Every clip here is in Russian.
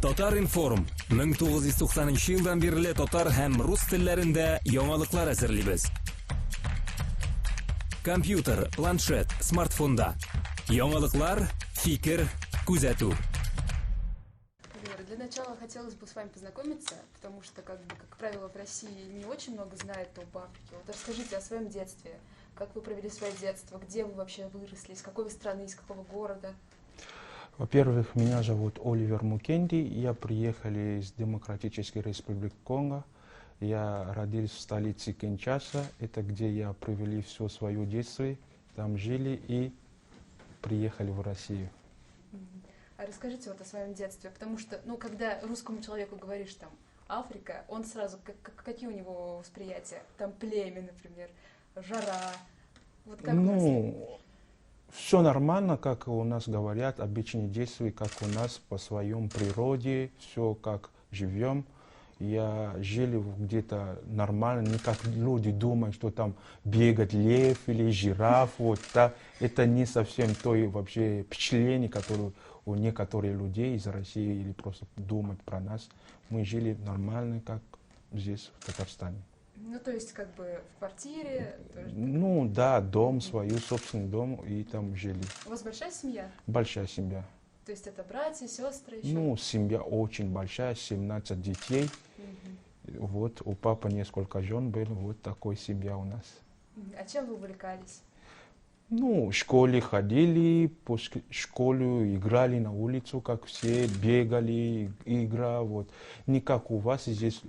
Татар информ 1990 елдан бері татар һәм рус телләрендә яңалыклар әзерлибез. Компьютер, планшет, смартфонда. Яңалыклар, фикер, күзәтү. Для начала хотелось бы с вами познакомиться, потому что, как правило, в России не очень много знают об Африке. Вот расскажите о своем детстве. Как вы провели свое детство? Где вы вообще выросли? Из какой вы страны? Из какого города? Во-первых, меня зовут Оливер Мукенди. Я приехал из Демократической Республики Конго. Я родился в столице Киншаса. Это где я провели все свое детство. Там жили и приехали в Россию. А расскажите вот о своем детстве, потому что, когда русскому человеку говоришь там Африка, он сразу, какие у него восприятия? Там племя, например, жара. Вот как у нас? Все нормально, как у нас говорят, обычные действия, как у нас по своем природе, все как живем. Я жил где-то нормально, не как люди думают, что там бегает лев или жираф. Вот, да. Это не совсем то вообще впечатление, которое у некоторых людей из России или просто думают про нас. Мы жили нормально, как здесь, в Татарстане. То есть, как бы в квартире? Да, дом, свой собственный дом, и там жили. У вас большая семья? Большая семья. То есть это братья, сестры еще? Семья очень большая, 17 детей. Вот, у папы несколько жен было, вот такая семья у нас. А чем вы увлекались? В школе ходили, после школы играли на улицу, как все, бегали, игра, вот. Не как у вас здесь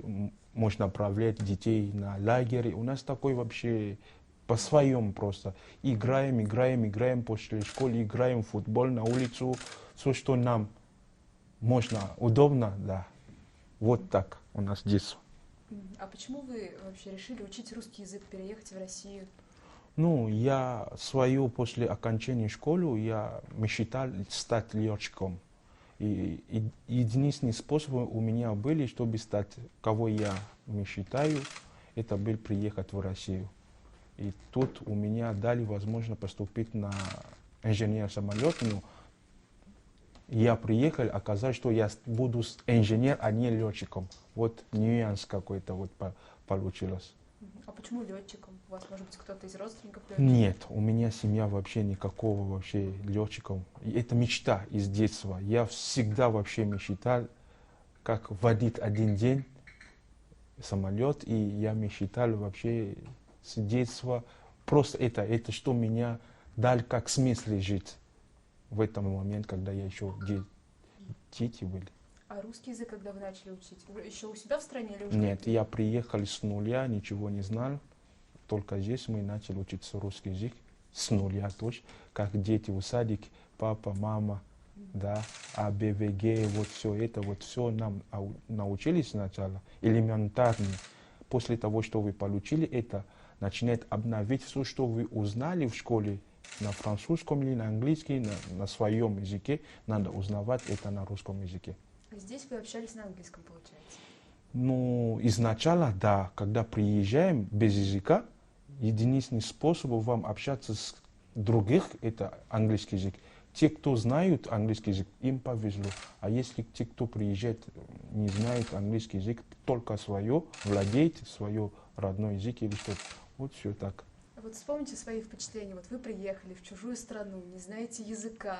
можно отправлять детей на лагерь. У нас такой вообще по-своему просто. Играем после школы, играем в футбол на улицу. Все, что нам можно, удобно, да. Вот так у нас детство. А почему вы вообще решили учить русский язык, переехать в Россию? Я свою после окончания школы, я мечтал стать летчиком. И единственный способ у меня был, чтобы стать, кого я мечтаю, это был приехать в Россию. И тут у меня дали возможность поступить на инженер самолета. Но я приехал, оказалось, что я буду инженер, а не летчиком. Вот нюанс какой-то вот получилось. А почему летчиком? У вас, может быть, кто-то из родственников летчик? Нет, у меня семья вообще никакого вообще летчиков. Это мечта из детства. Я всегда вообще мечтал, как водить один день самолет, и я мечтал вообще с детства. Просто это что меня дал как смысл жить в этом моменте, когда я еще дети были. А русский язык, когда вы начали учить? Вы еще у себя в стране или уже? Нет, я приехал с нуля, ничего не знал. Только здесь мы начали учиться русский язык с нуля точно. Как дети в садике, папа, мама, да, АБВГ, вот все нам научились сначала, элементарно. После того, что вы получили, это начинает обновить все, что вы узнали в школе, на французском или на английском, на своем языке, надо узнавать это на русском языке. А здесь вы общались на английском, получается? Изначально, да, когда приезжаем без языка, единственный способ вам общаться с других, это английский язык. Те, кто знают английский язык, им повезло. А если те, кто приезжает, не знают английский язык, только свое, владеет свое родной язык или что-то. Вот все так. А вот вспомните свои впечатления. Вот вы приехали в чужую страну, не знаете языка,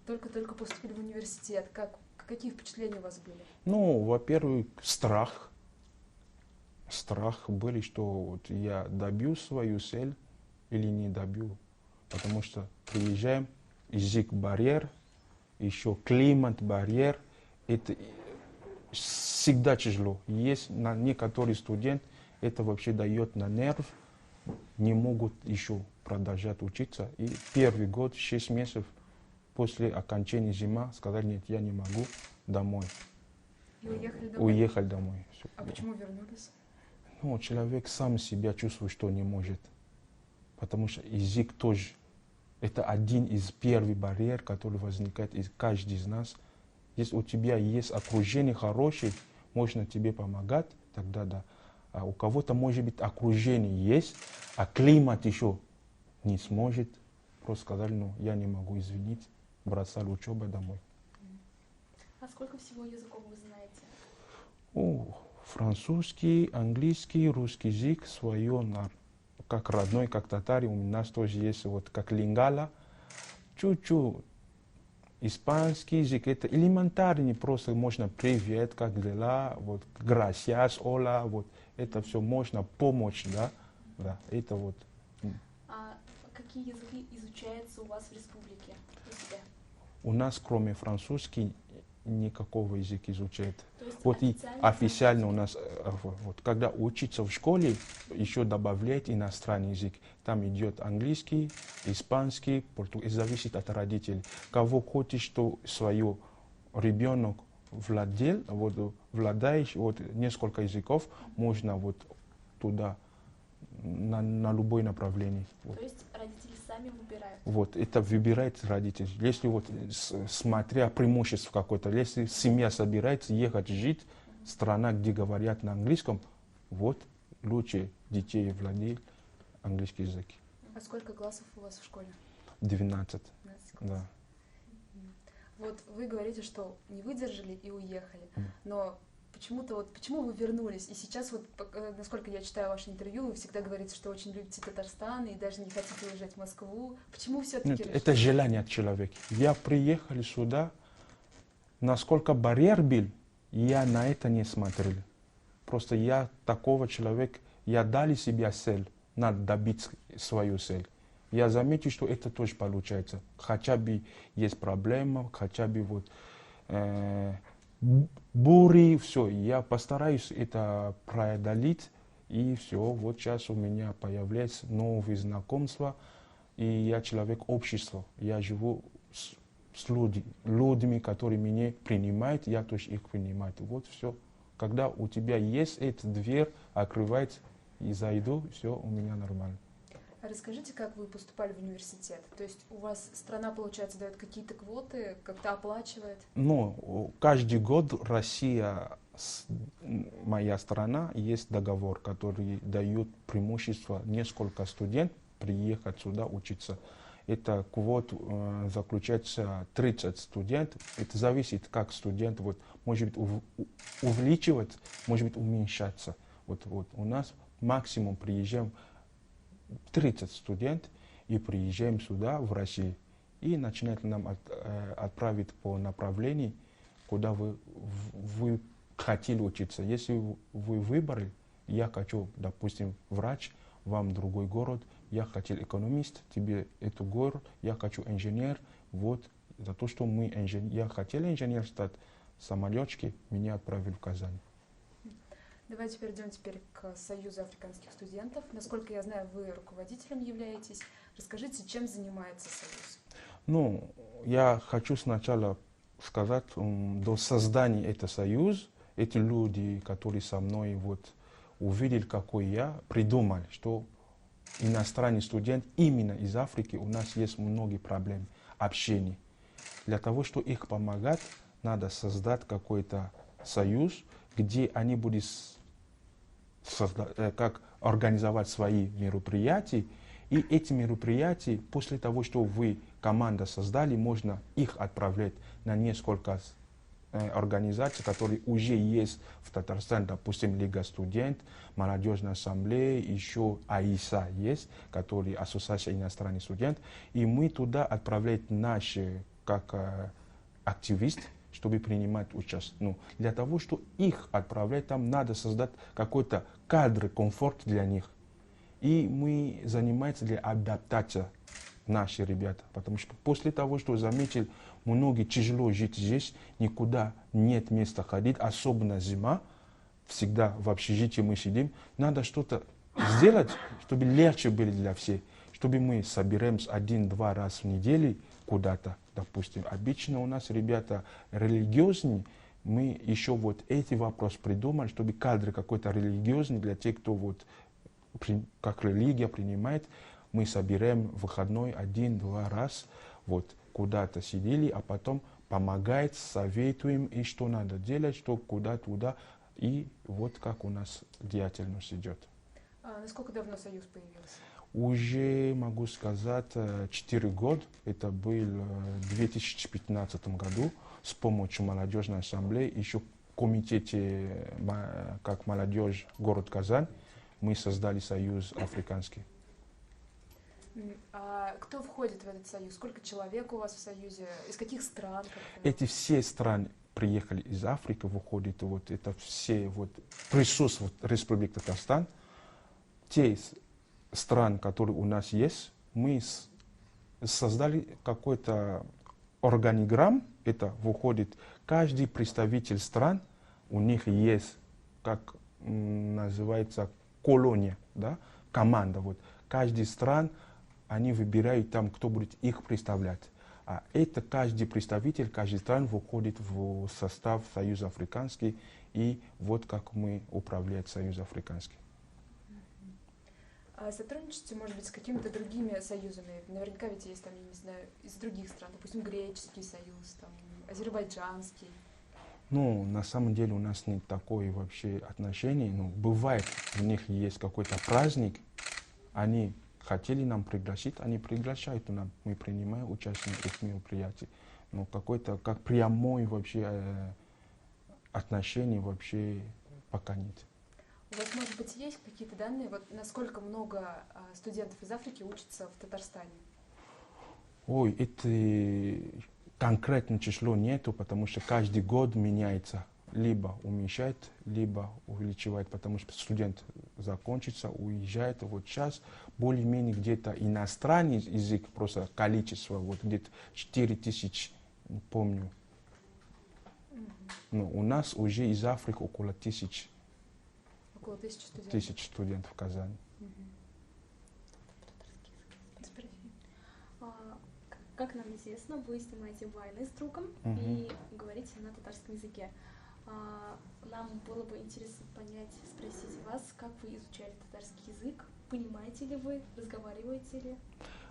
только-только поступили в университет. Какие впечатления у вас были? Во-первых, страх. Страх был, что вот я добью свою цель или не добью. Потому что приезжаем, язык барьер, еще климат барьер. Это всегда тяжело. Есть некоторые студенты, это вообще дает на нерв, не могут еще продолжать учиться. И первый год, 6 месяцев, после окончания зимы сказали, нет, я не могу, домой. И уехали домой? Уехали домой. А почему вернулись? Человек сам себя чувствует, что не может. Потому что язык тоже, это один из первых барьеров, который возникает из каждого из нас. Если у тебя есть окружение хорошее, можно тебе помогать, тогда да. А у кого-то, может быть, окружение есть, а климат еще не сможет. Просто сказали, я не могу, извинить, бросали учебу домой. А сколько всего языков вы знаете? Французский, английский, русский язык свое, как родной, как татарин. У нас тоже есть вот как лингала. Чуть-чуть испанский язык, это элементарный, просто можно привет, как дела, вот gracias, hola, вот это все можно помочь, да, это вот. А какие языки изучаются у вас в республике? У нас, кроме французский, никакого языка изучает. То есть Вот и официально у нас, вот, когда учиться в школе, еще добавляет иностранный язык. Там идет английский, испанский, португальский, зависит от родителей. Кого хочешь, что свое ребенок владеет вот несколько языков, можно вот туда, на любое направление. Вот. То есть родители сами выбирают? Вот, это выбирает родитель. Если вот, смотря преимущество какое-то, если семья собирается ехать жить в страна, где говорят на английском, вот, лучше детей владеют английский язык. А сколько классов у вас в школе? 12. 12 классов. Да. Вот вы говорите, что не выдержали и уехали, но почему-то вот, почему вы вернулись? И сейчас вот, насколько я читаю ваше интервью, вы всегда говорите, что очень любите Татарстан и даже не хотите уезжать в Москву. Почему все-таки решили? Это желание от человека. Я приехал сюда, насколько барьер был, я на это не смотрел. Просто я такого человека, я дали себе цель, надо добить свою цель. Я заметил, что это тоже получается. Хотя бы есть проблема, хотя бы вот бури, все. Я постараюсь это преодолеть, и все. Вот сейчас у меня появляются новые знакомства, и я человек общества. Я живу с людьми, которые меня принимают, я тоже их принимаю. Вот все. Когда у тебя есть эта дверь, открывается, и зайду, все, у меня нормально. А расскажите, как вы поступали в университет? То есть у вас страна, получается, дает какие-то квоты, как-то оплачивает? Ну, каждый год Россия, моя страна, есть договор, который дает преимущество несколько студентов приехать сюда учиться. Это квот заключается 30 студентов. Это зависит, как студент вот, может быть увеличивать, может быть уменьшаться. Вот у нас максимум приезжаем 30 студентов и приезжаем сюда, в Россию, и начинают нам отправить по направлению, куда вы хотели учиться. Если вы выбрали, я хочу, допустим, врач, вам другой город, я хотел экономист, тебе это город, я хочу инженер, вот, за то, что я хотел инженер стать, самолетчики, меня отправили в Казань. Давайте перейдем теперь к Союзу африканских студентов. Насколько я знаю, вы руководителем являетесь. Расскажите, чем занимается Союз? Ну, я хочу сначала сказать, до создания этого союза, эти люди, которые со мной вот увидели, какой я, придумали, что иностранный студент именно из Африки, у нас есть многие проблемы общения. Для того, чтобы их помогать, надо создать какой-то союз, где они будут как организовать свои мероприятия. И эти мероприятия, после того, что вы команда создали, можно их отправлять на несколько организаций, которые уже есть в Татарстане, допустим, Лига студентов, Молодежная ассамблея, еще АИСА есть, который Ассоциация иностранных студентов. И мы туда отправляем наши, как активисты, чтобы принимать участие. Ну, для того, чтобы их отправлять, там надо создать какой-то кадр, комфорт для них. И мы занимаемся для адаптации наши ребята. Потому что после того, что заметил, многие тяжело жить здесь, никуда нет места ходить, особенно зима, всегда в общежитии мы сидим. Надо что-то сделать, чтобы легче было для всех. Чтобы мы собираемся 1-2 раза в неделю куда-то, допустим. Обычно у нас ребята религиозные, мы еще вот эти вопросы придумали, чтобы кадры какой-то религиозный для тех, кто вот как религия принимает, мы собираем в выходной 1-2 раз, вот куда-то сидели, а потом помогает, советуем, и что надо делать, что куда-туда, и вот как у нас деятельность идет. А насколько давно Союз появился? Уже, могу сказать, 4 года. Это был в 2015 году. с помощью молодежной ассамблеи, еще в комитете как молодежь город Казань, мы создали союз африканский. А кто входит в этот союз? Сколько человек у вас в союзе? Из каких стран? Эти все страны приехали из Африки, выходит, вот это все вот присутствуют в Республике Татарстан. Те страны, которые у нас есть, мы создали какой-то органиграмм, это выходит, каждый представитель стран, у них есть, как называется, колония, да, команда, вот. Каждый стран, они выбирают там, кто будет их представлять. А это каждый представитель, каждый стран выходит в состав Союза Африканский, и вот как мы управляем Союз Африканский. А сотрудничаете, может быть, с какими-то другими союзами? Наверняка ведь есть там, я не знаю, из других стран, допустим, Греческий союз, там, Азербайджанский. Ну, на самом деле у нас нет такой вообще отношений. Ну, бывает, у них есть какой-то праздник, они хотели нам пригласить, они приглашают нас, мы принимаем участие в их мероприятии. Но какой-то, как прямой вообще отношений вообще пока нет. У вас, может быть, есть какие-то данные, вот насколько много студентов из Африки учатся в Татарстане? Ой, это конкретное число нету, потому что каждый год меняется. Либо уменьшает, либо увеличивает, потому что студент закончится, уезжает. Вот сейчас более-менее где-то иностранный язык, просто количество, вот где-то 4000, не помню. Но у нас уже из Африки около 1000. Около 1000 студентов. 1000 студентов в Казани. Как нам известно, вы снимаете войны с другом и говорите на татарском языке. Нам было бы интересно понять, спросить вас, как вы изучали татарский язык, понимаете ли вы, разговариваете ли?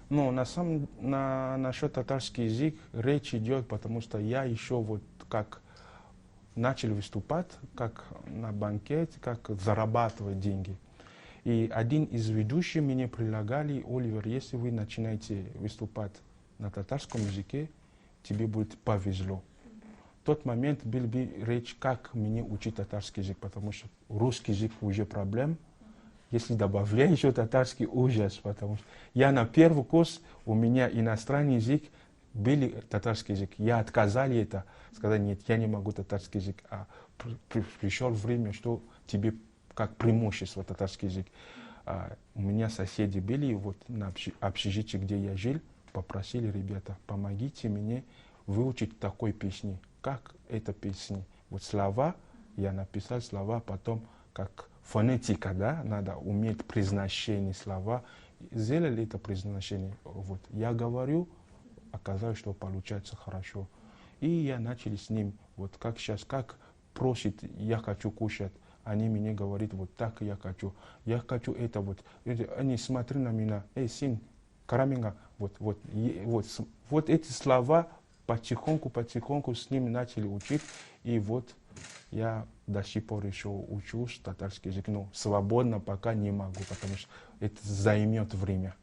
Ну, насчет татарский язык речь идет, потому что я еще вот как начал выступать, как на банкете, как зарабатывать деньги. И один из ведущих мне предлагали: Оливер, если вы начинаете выступать на татарском языке, тебе будет повезло. В тот момент был бы речь, как мне учить татарский язык, потому что русский язык уже проблем. Если добавляю еще татарский, ужас, потому что я на первый курс, у меня иностранный язык, был татарский язык. Я отказал это, сказал: нет, я не могу татарский язык. А пришло время, что тебе как преимущество татарский язык. У меня соседи были вот на общежитии, где я жил, попросили: ребята, помогите мне выучить такой песни. Как эта песня? Вот слова, я написал слова, потом как фонетика, да, надо уметь произношение слова. Сделали это произношение. Вот. Я говорю, оказалось, что получается хорошо. И я начал с ним, вот как сейчас, как просит: я хочу кушать. Они мне говорят: вот так я хочу это вот. Они смотрят на меня: эй, сын, караминга, вот эти слова потихоньку с ними начали учить. И вот я до сих пор еще учусь татарский язык, но свободно пока не могу, потому что это займет время.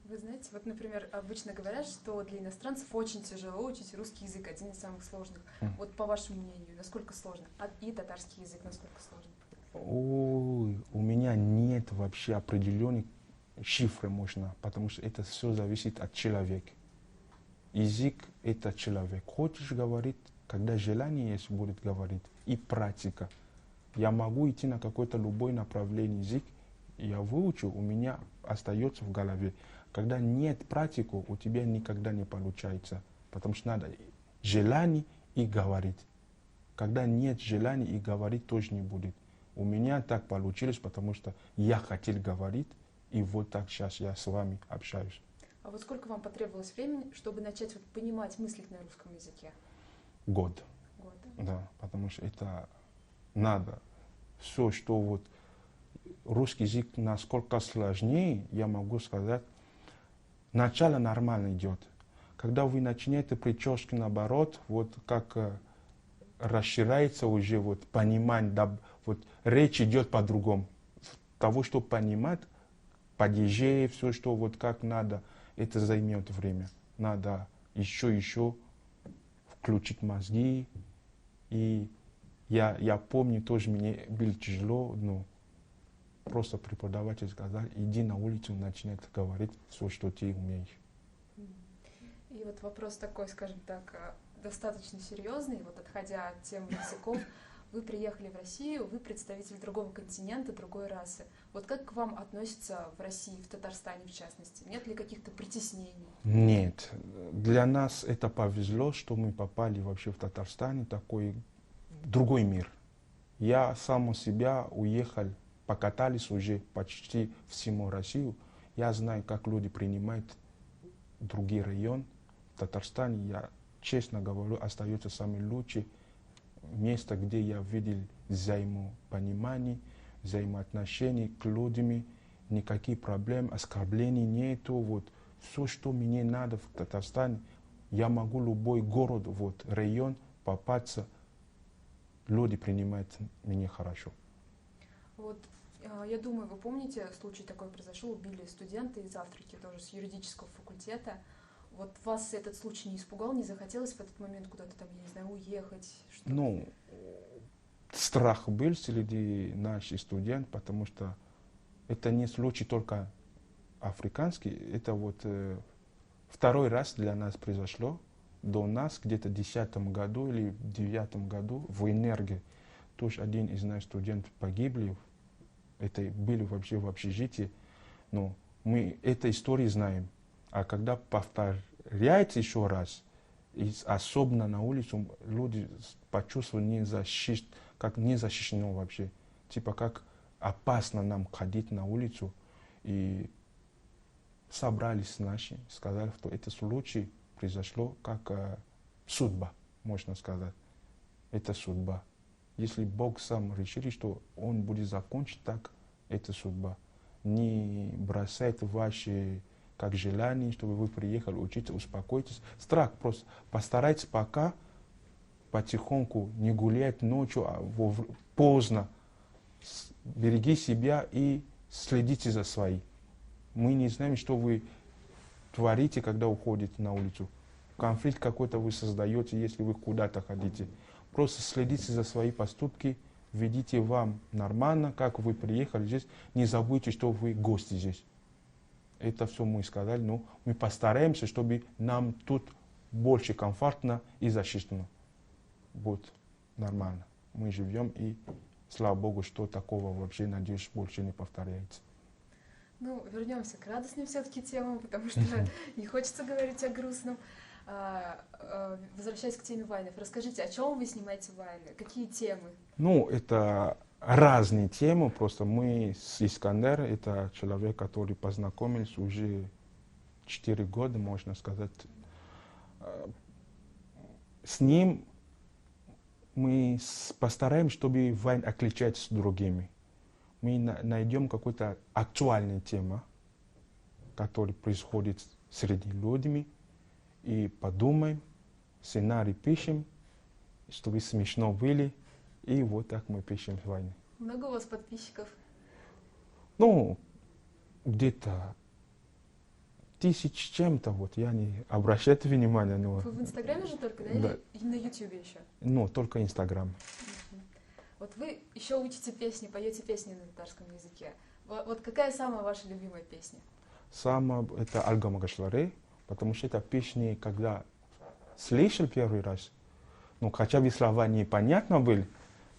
Вы знаете, вот, например, обычно говорят, что для иностранцев очень тяжело учить русский язык, один из самых сложных. Вот по вашему мнению, насколько сложно? И татарский язык насколько сложно? Ой, у меня нет вообще определенных цифр, можно, потому что это все зависит от человека. Язык — это человек. Хочешь говорить, когда желание есть, будет говорить. И практика. Я могу идти на какое-то любое направление язык, я выучу, у меня остается в голове. Когда нет практики, у тебя никогда не получается. Потому что надо желание и говорить. Когда нет желания, и говорить тоже не будет. У меня так получилось, потому что я хотел говорить, и вот так сейчас я с вами общаюсь. А вот сколько вам потребовалось времени, чтобы начать вот понимать, мыслить на русском языке? Год. Год, Да, потому что это надо. Все, что вот русский язык насколько сложнее, я могу сказать, начало нормально идет. Когда вы начинаете прически наоборот, вот как расширяется уже вот понимание, да, вот речь идет по-другому. Того, что понимать, падеже, все, что вот как надо, это займет время. Надо еще включить мозги. И я помню, тоже мне было тяжело, но просто преподаватель сказал, иди на улицу, начинай говорить все, что ты умеешь. И вот вопрос такой, скажем так, достаточно серьезный, вот отходя от темы языков. Вы приехали в Россию, вы представитель другого континента, другой расы. Вот как к вам относятся в России, в Татарстане в частности? Нет ли каких-то притеснений? Нет. Для нас это повезло, что мы попали вообще в Татарстане, такой другой мир. Я сам у себя уехал, покатались уже почти всему Россию. Я знаю, как люди принимают другие районы. В Татарстане, я честно говорю, остается самый лучший место, где я видел взаимопонимание, взаимоотношения к людям, никаких проблем, оскорблений нету. Вот. Все, что мне надо в Татарстане, я могу любой город, вот, район попасться, люди принимают меня хорошо. Вот, я думаю, вы помните, случай такой произошел, убили студента из Африки, тоже с юридического факультета. Вот вас этот случай не испугал, не захотелось в этот момент куда-то там, я не знаю, уехать? Ну, страх был среди наших студентов, потому что это не случай только африканский, это вот второй раз для нас произошло. До нас где-то в 2010 году или в 2009 году в Энерге тоже один из наших студентов погибли. Это были вообще в общежитии. Но мы эту историю знаем. А когда повторяется еще раз, и особенно на улицу, люди почувствуют как незащищено вообще. Типа как опасно нам ходить на улицу. И собрались наши, сказали, что это случай произошло как судьба, можно сказать. Это судьба. Если Бог сам решил, что Он будет закончить так, это судьба. Не бросайте ваши как желание, чтобы вы приехали учиться, успокойтесь. Страх просто. Постарайтесь пока потихоньку не гулять ночью, поздно. Береги себя и следите за своим. Мы не знаем, что вы творите, когда уходите на улицу. Конфликт какой-то вы создаете, если вы куда-то ходите. Просто следите за свои поступки, ведите вам нормально, как вы приехали здесь. Не забудьте, что вы гости здесь. Это все мы сказали, но мы постараемся, чтобы нам тут больше комфортно и защищено. Вот нормально. Мы живем, и слава Богу, что такого вообще, надеюсь, больше не повторяется. Ну, вернемся к радостным все-таки темам, потому что не хочется говорить о грустном. Возвращаясь к теме вайнов, расскажите, о чем вы снимаете вайны? Какие темы? Ну, это разные темы, просто мы с Искандер, это человек, который познакомились уже 4 года, можно сказать. С ним мы постараемся, чтобы вайн отличается с другими. Мы найдем какую-то актуальную тему, которая происходит среди людей, и подумаем, сценарий пишем, чтобы смешно были, и вот так мы пишем войны. Много у вас подписчиков? Ну, где-то 1000 чем-то, вот, я не обращаю внимания. Но... Вы в Инстаграме же только, да? Да. Или на Ютубе еще? Ну, только Инстаграм. Вот вы еще учите песни, поете песни на татарском языке. Вот какая самая ваша любимая песня? Самая, это Альга Магашларе, потому что это песни, когда слышал первый раз, ну, хотя бы слова непонятно были,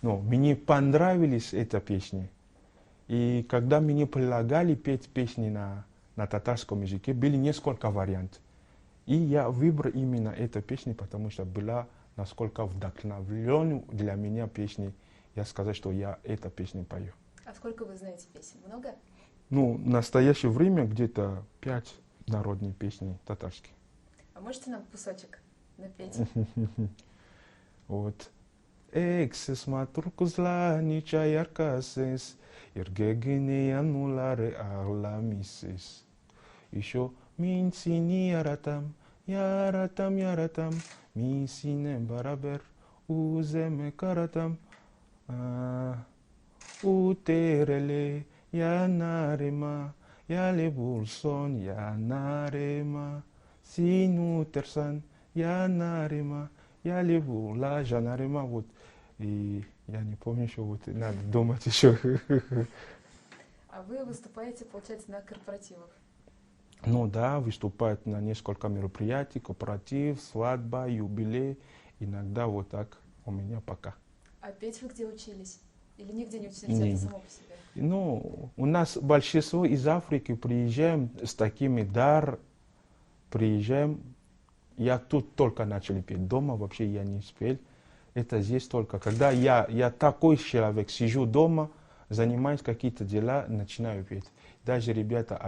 но мне понравились эти песни. И когда мне предлагали петь песни на татарском языке, были несколько вариантов. И я выбрал именно эту песню, потому что была насколько вдохновленной для меня песней. Я сказал, что я эту песню пою. А сколько вы знаете песен? Много? Ну, в настоящее время где-то 5 народных песней татарских. А можете нам кусочек напеть? Вот. Эксис матуркузла нича яркасис, иргегини януларе арламисис. Еще минсини яратам, минсине барабер, уземе каратам. Утереле, я нарима, я лебулсон, я нарема, сину терсан, я нарима, Я люблю ла жанарима, вот. И я не помню, что вот надо думать еще. А вы выступаете, получается, на корпоративах? Ну да, выступают на несколько мероприятий, корпоратив, свадьба, юбилей. Иногда вот так у меня пока. А петь вы где учились? Или нигде не учились, Не. это само по себе? Ну, у нас большинство из Африки приезжаем с такими приезжаем. Я тут только начал петь. Дома вообще я не спел. Это здесь только. Когда я такой человек, сижу дома, занимаюсь какие-то дела, начинаю петь. Даже ребята,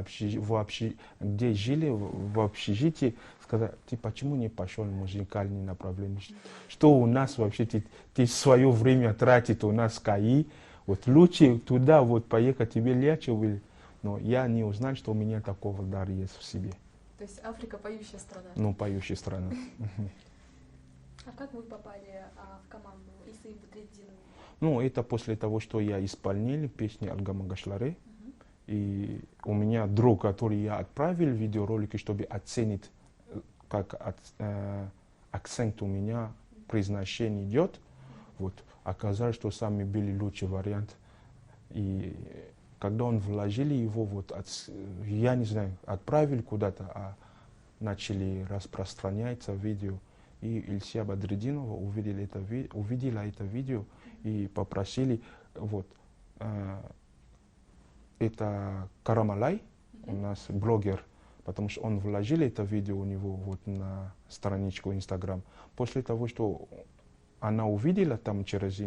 где жили в общежитии, сказали, ты почему не пошел в музыкальное направление? Что у нас вообще, ты свое время тратит у нас КАИ, вот лучше туда вот поехать, тебе легче было. Но я не узнал, что у меня такого дара есть в себе. То есть Африка поющая страна? Ну, поющая страна. А как вы попали в команду Исы Бадретдиновой? Ну, это после того, что я исполнил песни Алгамагашлары. И у меня друг, который я отправил видеоролики, чтобы оценить, как акцент у меня, произношение идет. Вот. Оказалось, что самый были лучший вариант. И когда он вложили его, вот, я не знаю, отправили куда-то, а начали распространяться видео. И Ильсия Бадретдинова увидела это видео и попросили, вот, это Карамалай, у нас блогер, потому что он вложил это видео у него вот на страничку Инстаграм. После того, что она увидела там через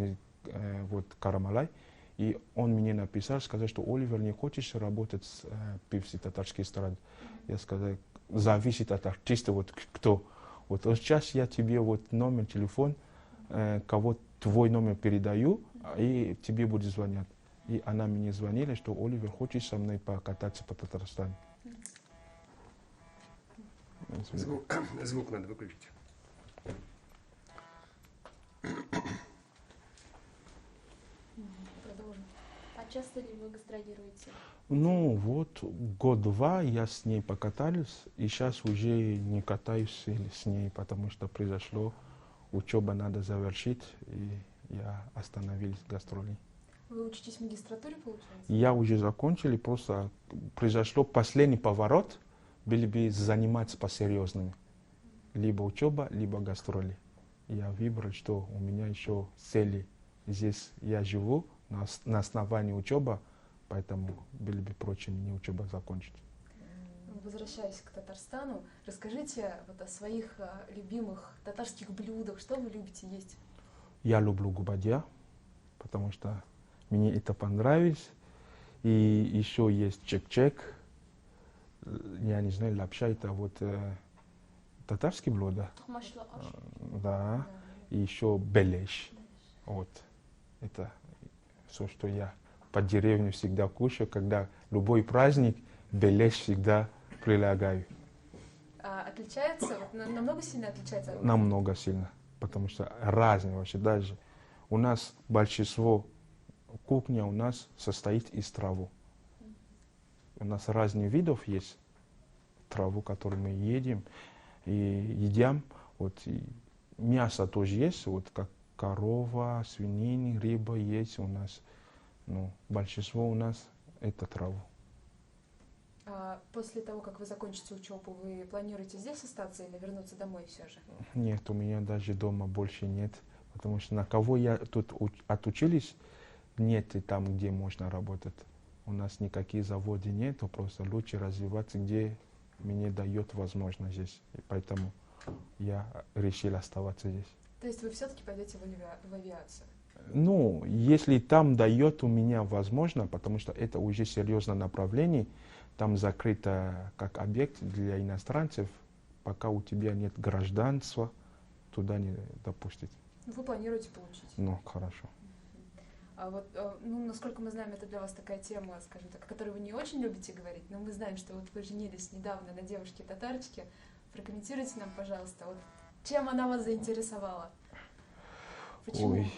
вот Карамалай, и он мне написал, сказал, что Оливер, не хочешь работать с певцей татарской эстрады? Я сказал, зависит от артиста, вот кто. Вот сейчас я тебе вот номер, телефон, кого твой номер передаю, и тебе будет звонить. И она мне звонила, что Оливер, хочешь со мной покататься по Татарстану? Звук надо выключить. Продолжим. А часто ли вы гастролируете? Ну вот, год-два я с ней покатались, и сейчас уже не катаюсь с ней, потому что произошло, учеба надо завершить, и я остановился гастроли. Вы учитесь в магистратуре, получается? Я уже закончил, просто произошло последний поворот, были бы заниматься по-серьезному. Либо учеба, либо гастроли. Я выбрал, что у меня еще цели. Здесь я живу на основании учебы, поэтому были бы проще мне учебу закончить. Возвращаясь к Татарстану, расскажите вот о своих любимых татарских блюдах. Что вы любите есть? Я люблю губадья, потому что мне это понравилось. И еще есть чек-чек. Я не знаю, лапша это вот татарские блюда. Тухмашлы аш. Да. И еще белеш. Вот. Это все, что я по деревне всегда кушаю, когда любой праздник, белеш всегда прилагаю. А отличается, вот, намного сильно отличается? Намного сильно, потому что разные вообще. Даже у нас большинство кухня у нас состоит из травы. У нас разные видов есть траву, которую мы едим и едим. Вот, и мясо тоже есть, вот как корова, свинина, рыба есть у нас. Ну, большинство у нас это траву. А после того, как вы закончите учебу, вы планируете здесь остаться или вернуться домой все же? Нет, у меня даже дома больше нет, потому что на кого я тут отучились, нет и там, где можно работать. У нас никакие заводы нет, просто лучше развиваться, где мне дает возможность здесь. И поэтому я решил оставаться здесь. То есть вы все-таки пойдете в авиацию? Ну, если там дает у меня возможно, потому что это уже серьезное направление, там закрыто как объект для иностранцев, пока у тебя нет гражданства, туда не допустить. Вы планируете получить? Ну, хорошо. А вот, ну, насколько мы знаем, это для вас такая тема, скажем так, о которой вы не очень любите говорить, но мы знаем, что вот вы женились недавно на девушке-татарочке. Прокомментируйте нам, пожалуйста, вот чем она вас заинтересовала? Почему? Ой,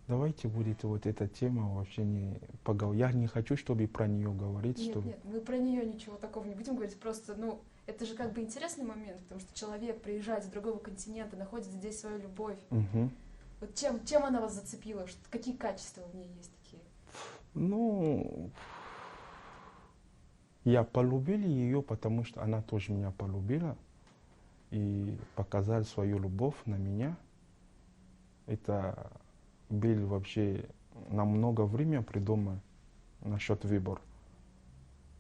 давайте будет вот эта тема вообще не поговорить. Я не хочу, чтобы про нее говорить. Нет, чтобы... нет, мы про нее ничего такого не будем говорить, просто, ну, Это же как бы интересный момент, потому что человек приезжает с другого континента, находит здесь свою любовь. Вот чем она вас зацепила? Какие качества в ней есть такие? Ну, я полюбил ее, потому что она тоже меня полюбила и показала свою любовь на меня. Это был вообще на много времени придумано насчет выбора.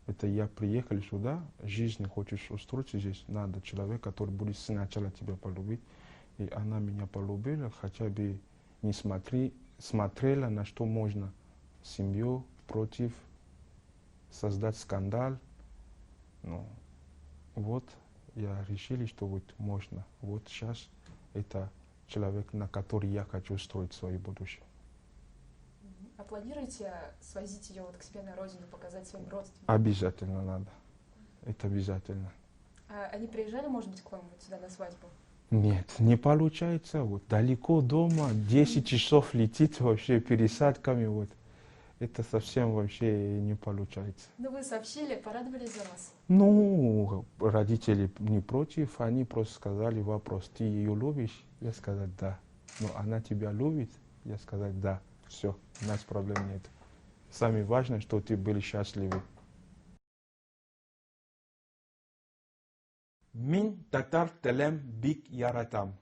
Это я приехал сюда, жизнь хочешь устроить здесь, надо человек, который будет сначала тебя полюбить. И она меня полюбила, хотя бы не смотрела, на что можно семью против создать скандал. Ну, вот я решил, что вот можно. Вот сейчас это человек, на который я хочу строить свое будущее. А планируете свозить ее вот к себе на родину, показать своим родственникам? Обязательно надо. Это обязательно. А они приезжали, может быть, к вам вот сюда на свадьбу? Нет, не получается. Вот далеко дома, 10 часов летит вообще пересадками. Вот. Это совсем вообще не получается. Ну вы сообщили, порадовались за вас? Ну, родители не против, они просто сказали вопрос, ты ее любишь? Я сказал, да. Но она тебя любит? Я сказал, да. Все, у нас проблем нет. Самое важное, что ты был счастливы. Min tatar telem bik yaratam.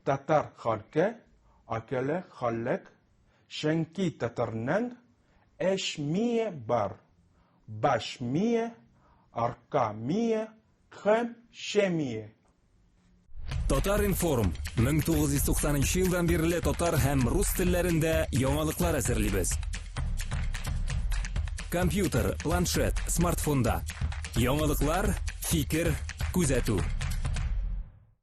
Tatar halke, akele hallek, şenki tatarnen, eşmiye bar, başmiye, arkamiye, hem şemiye. Татар информ 1990 елдан бері татар һәм рус телләрендә яңалыклар әзерлибез. Компьютер, планшет, смартфонда. Яңалыклар, фикер, күзәтү.